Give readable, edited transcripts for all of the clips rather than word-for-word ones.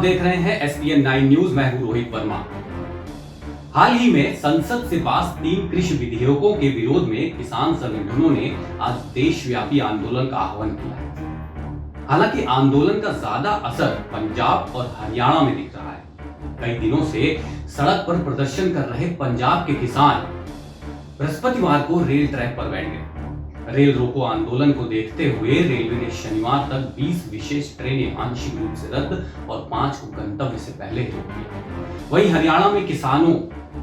देख रहे हैं एसपीएन 9 न्यूज। मैं हूं रोहित वर्मा। हाल ही में संसद से पास 3 कृषि विधेयकों के विरोध में किसान संगठनों ने आज देशव्यापी आंदोलन का आह्वान किया है। हालांकि आंदोलन का ज्यादा असर पंजाब और हरियाणा में दिख रहा है। कई दिनों से सड़क पर प्रदर्शन कर रहे पंजाब के किसान बृहस्पतिवार को रेल ट्रैक पर बैठ गए। रेल रोको आंदोलन को देखते हुए रेलवे ने शनिवार तक 20 विशेष ट्रेनें आंशिक रूप से रद्द और 5 को गंतव्य से पहले ही रोक दिया। वहीं हरियाणा में किसानों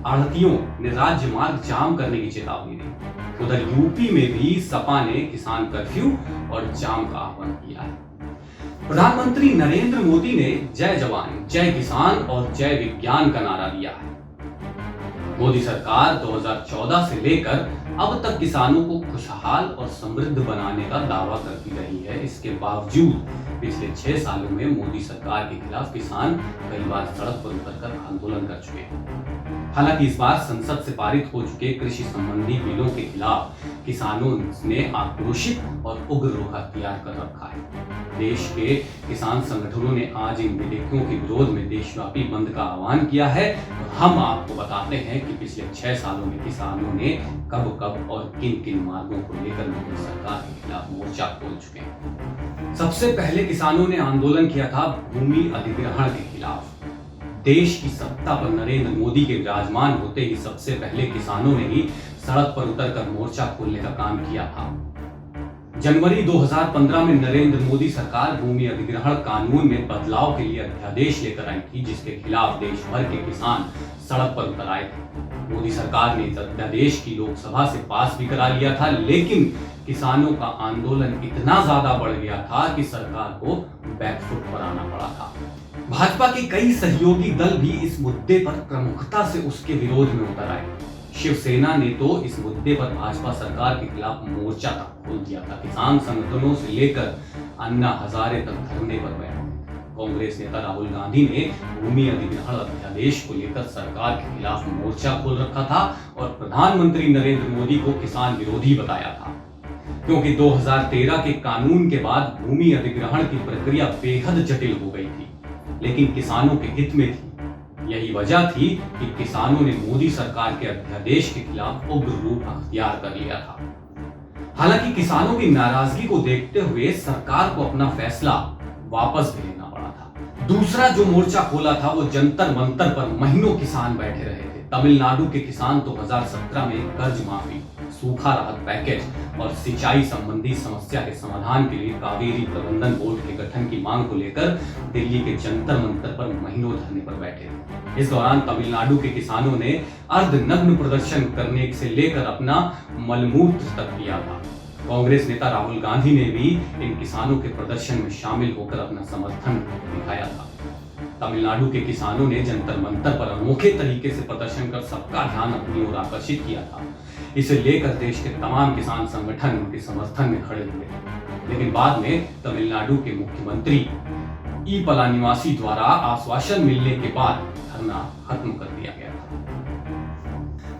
आढ़तियों ने राज्य मार्ग जाम करने की चेतावनी दी। उधर यूपी में भी सपा ने किसान कर्फ्यू और जाम का आह्वान किया है। प्रधानमंत्री नरेंद्र मोदी ने जय जवान जय किसान और जय विज्ञान का नारा दिया है। मोदी सरकार 2014 से लेकर अब तक किसानों को खुशहाल और समृद्ध बनाने का दावा करती रही है। इसके बावजूद पिछले 6 सालों में मोदी सरकार के खिलाफ किसान कई बार सड़क पर उतरकर आंदोलन कर चुके हैं। हालांकि इस बार संसद से पारित हो चुके कृषि संबंधी बिलों के खिलाफ किसानों ने आक्रोशित और उग्र रुख अख्तियार कर रखा है। देश के किसान संगठनों ने आज इन विधेयकों के विरोध में देशव्यापी बंद का आह्वान किया है। हम आपको बताते हैं कि पिछले 6 सालों में किसानों ने कब और किन मार्गों को लेकर मोदी सरकार के खिलाफ मोर्चा खोल चुके हैं। सबसे पहले किसानों ने आंदोलन किया था भूमि अधिग्रहण के खिलाफ। देश की सत्ता पर नरेंद्र मोदी के विराजमान होते ही सबसे पहले किसानों ने ही सड़क पर उतरकर मोर्चा खोलने का काम किया था। जनवरी 2015 में नरेंद्र मोदी सरकार भूमि अधिग्रहण कानून में बदलाव के लिए अध्यादेश लेकर आई थी, जिसके खिलाफ देश भर के किसान सड़क पर उतर आए थे। मोदी सरकार ने इस अध्यादेश की लोकसभा से पास भी करा लिया था, लेकिन किसानों का आंदोलन इतना ज्यादा बढ़ गया था कि सरकार को बैकफुट पर आना पड़ा था। भाजपा के कई सहयोगी दल भी इस मुद्दे पर प्रमुखता से उसके विरोध में उतर आए। शिवसेना ने तो इस मुद्दे पर भाजपा सरकार के खिलाफ मोर्चा तक खोल दिया था। किसान संगठनों से लेकर अन्ना हजारे तक धरने पर बैठे। कांग्रेस नेता राहुल गांधी ने भूमि अधिग्रहण अध्यादेश को लेकर सरकार के खिलाफ मोर्चा खोल रखा था और प्रधानमंत्री नरेंद्र मोदी को किसान विरोधी बताया था, क्योंकि 2013 के कानून के बाद भूमि अधिग्रहण की प्रक्रिया बेहद जटिल हो गई थी, लेकिन किसानों के हित में थी। यही वजह थी कि किसानों ने मोदी सरकार के अध्यादेश के खिलाफ उग्र रूप अख्तियार कर लिया था। हालांकि किसानों की नाराजगी को देखते हुए सरकार को अपना फैसला वापस भी लेना पड़ा था। दूसरा जो मोर्चा खोला था वो जंतर मंतर पर महीनों किसान बैठे रहे थे। तमिलनाडु के किसान 2017 में कर्ज माफी, सूखा राहत पैकेज और सिंचाई संबंधी समस्या के समाधान के लिए कावेरी प्रबंधन बोर्ड के गठन की मांग को लेकर दिल्ली के जंतर मंतर पर महीनों धरने पर बैठे थे। इस दौरान तमिलनाडु के किसानों ने अर्धनग्न प्रदर्शन करने से लेकर अपना मलमूत्र तक किया था। कांग्रेस नेता राहुल गांधी ने भी इन किसानों के प्रदर्शन में शामिल होकर अपना समर्थन दिखाया था। तमिलनाडु के किसानों ने जंतर मंतर पर अनोखे तरीके से प्रदर्शन कर सबका ध्यान अपनी ओर आकर्षित किया था। इसे लेकर देश के तमाम किसान संगठन उनके समर्थन में खड़े हुए, लेकिन बाद में तमिलनाडु के मुख्यमंत्री ई पलानिवासी द्वारा आश्वासन मिलने के बाद धरना खत्म कर दिया गया था।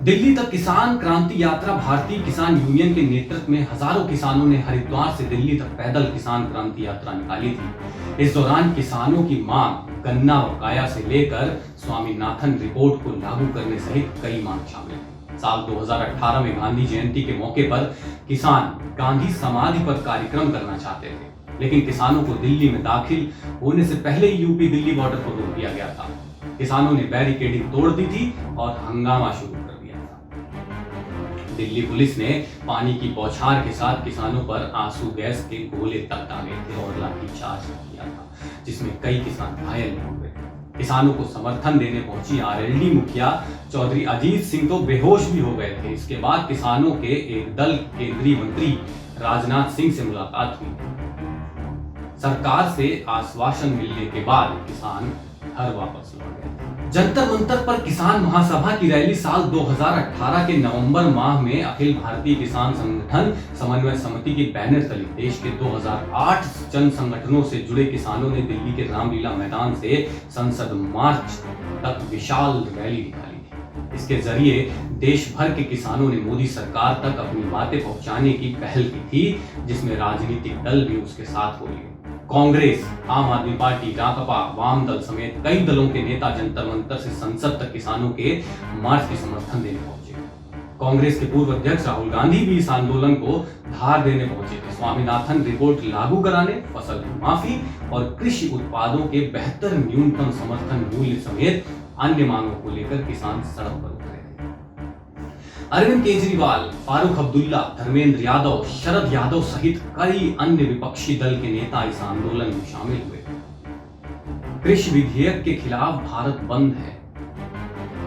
दिल्ली तक किसान क्रांति यात्रा भारतीय किसान यूनियन के नेतृत्व में हजारों किसानों ने हरिद्वार से दिल्ली तक पैदल किसान क्रांति यात्रा निकाली थी। इस दौरान किसानों की मांग गन्ना बकाया से लेकर स्वामीनाथन रिपोर्ट को लागू करने सहित कई मांग शामिल थी। साल 2018 में गांधी जयंती के मौके पर किसान गांधी समाधि पर कार्यक्रम करना चाहते थे, लेकिन किसानों को दिल्ली में दाखिल होने से पहले ही यूपी दिल्ली बॉर्डर पर रोक दिया गया था। किसानों ने बैरिकेडिंग तोड़ दी थी और हंगामा शुरू कर दिया था। दिल्ली पुलिस ने पानी की बौछार के साथ किसानों पर आंसू गैस के गोले तक डाले थे और लाठीचार्ज किया था, जिसमें कई किसान घायल हुए थे। किसानों को समर्थन देने पहुंची आरएलडी मुखिया चौधरी अजीत सिंह तो बेहोश भी हो गए थे। इसके बाद किसानों के एक दल केंद्रीय मंत्री राजनाथ सिंह से मुलाकात हुई। सरकार से आश्वासन मिलने के बाद किसान घर वापस लौट गए। जंतर मंतर पर किसान महासभा की रैली साल 2018 के नवंबर माह में अखिल भारतीय किसान संगठन समन्वय समिति के बैनर तले देश के 2008 जन संगठनों से जुड़े किसानों ने दिल्ली के रामलीला मैदान से संसद मार्च तक विशाल रैली निकाली थी। इसके जरिए देश भर के किसानों ने मोदी सरकार तक अपनी बातें पहुंचाने की पहल की थी, जिसमें राजनीतिक दल भी उसके साथ हो लिए। कांग्रेस, आम आदमी पार्टी, राकपा, वाम दल समेत कई दलों के नेता जंतर मंतर से संसद तक किसानों के मार्च के समर्थन देने पहुंचे। कांग्रेस के पूर्व अध्यक्ष राहुल गांधी भी इस आंदोलन को धार देने पहुंचे थे। स्वामीनाथन रिपोर्ट लागू कराने, फसल माफी और कृषि उत्पादों के बेहतर न्यूनतम समर्थन मूल्य समेत अन्य मांगों को लेकर किसान सड़क पर उतरे थे। अरविंद केजरीवाल, फारूक अब्दुल्ला, धर्मेंद्र यादव, शरद यादव सहित कई अन्य विपक्षी दल के नेता इस आंदोलन में शामिल हुए। कृषि विधेयक के खिलाफ भारत बंद है।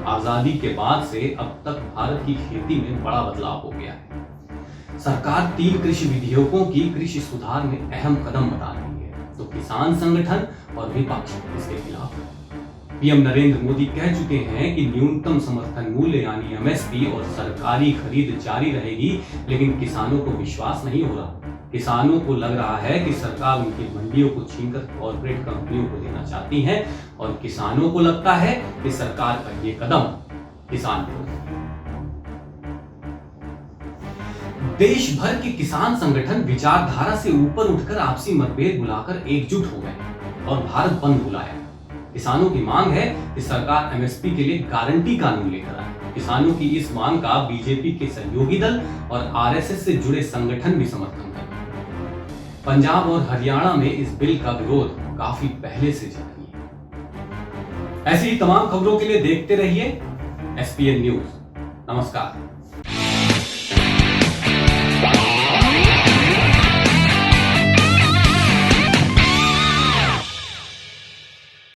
आजादी के बाद से अब तक भारत की खेती में बड़ा बदलाव हो गया है। सरकार 3 कृषि विधेयकों की कृषि सुधार में अहम कदम बता रही है, तो किसान संगठन और विपक्ष इसके खिलाफ है। पीएम नरेंद्र मोदी कह चुके हैं कि न्यूनतम समर्थन मूल्य यानी एमएसपी और सरकारी खरीद जारी रहेगी, लेकिन किसानों को विश्वास नहीं हो रहा। किसानों को लग रहा है कि सरकार उनकी मंडियों को छीनकर कॉर्पोरेट कंपनियों को देना चाहती है और किसानों को लगता है कि सरकार का ये कदम किसान को। देश भर के किसान संगठन विचारधारा से ऊपर उठकर आपसी मतभेद बुलाकर एकजुट हो गए और भारत बंद बुलाया। किसानों की मांग है कि सरकार एमएसपी के लिए गारंटी कानून लेकर आए। किसानों की इस मांग का बीजेपी के सहयोगी दल और आरएसएस से जुड़े संगठन भी समर्थन करते हैं। पंजाब और हरियाणा में इस बिल का विरोध काफी पहले से जारी है। ऐसी ही तमाम खबरों के लिए देखते रहिए एसपीएन न्यूज। नमस्कार।